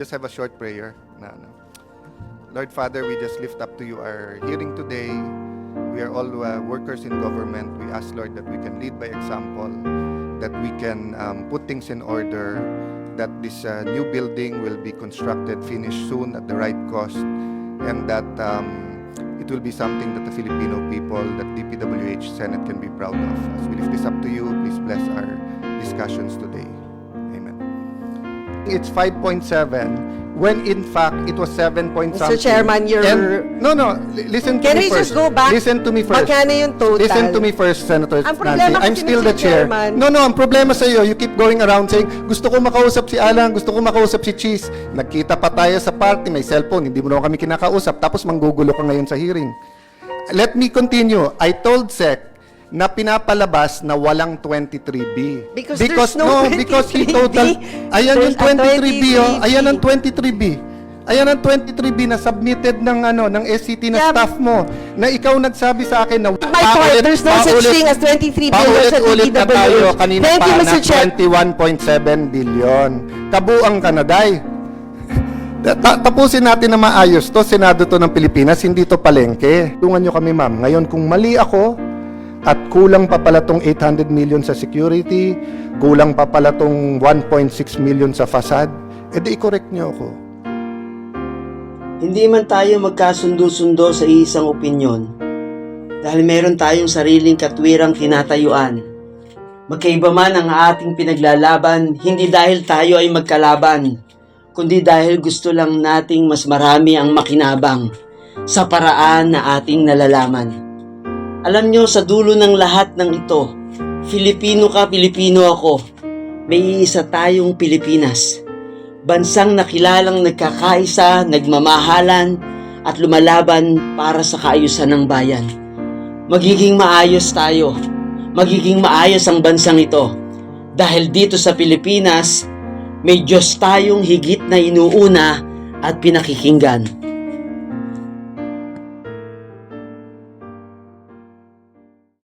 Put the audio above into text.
Just have a short prayer. Lord Father, we just lift up to you our hearing today. We are all workers in government. We ask, Lord, that we can lead by example, that we can put things in order, that this new building will be constructed, finished soon at the right cost, and that it will be something that the Filipino people, that DPWH Senate can be proud of. As we lift this up to you, please bless our discussions today. It's 5.7 when in fact it was 7 point Mr. something. Chairman, Listen to Can me we first. just go back? Listen to me first. Magkano yung total? Listen to me first, Senator Ang Nancy. problema I'm kasi, still Mr. the chair. Chairman. No, ang problema sa iyo, you keep going around saying, gusto ko makausap si Alan, gusto ko makausap si Cheese. Nagkita pa tayo sa party, may cellphone, hindi mo naman kami kinakausap, tapos manggugulo ka ngayon sa hearing. Let me continue. I told SEC na pinapalabas na walang 23B. Because there's no because he 23B. total, ayan yung There's a 23B, oh. 23B. Ayan ang 23B. Ayan ang 23B na submitted ng SCT na Yeah. staff mo, na ikaw nagsabi sa akin na My point, there's no such thing as 23 billion sa paulit-ulit na tayo DPWH. kanina Thank pa you, na Mr. Chair. 21.7 billion. Kabuang Kanaday. Tapusin natin na maayos to. Senado to ng Pilipinas, hindi to palengke. Tulungan nyo kami, ma'am. Ngayon, kung mali ako, at kulang pa pala tong 800 million sa security, kulang pa pala tong 1.6 million sa facade, edi i-correct nyo ako. Hindi man tayo magkasundo-sundo sa isang opinyon dahil meron tayong sariling katwirang tinatayuan. Magkaiba man ang ating pinaglalaban, hindi dahil tayo ay magkalaban, kundi dahil gusto lang nating mas marami ang makinabang sa paraan na ating nalalaman. Alam nyo, sa dulo ng lahat ng ito, Filipino ka, Pilipino ako. May iisa tayong Pilipinas. Bansang nakilalang nagkakaisa, nagmamahalan, at lumalaban para sa kaayusan ng bayan. Magiging maayos tayo. Magiging maayos ang bansang ito. Dahil dito sa Pilipinas, may Diyos tayong higit na inuuna at pinakikinggan.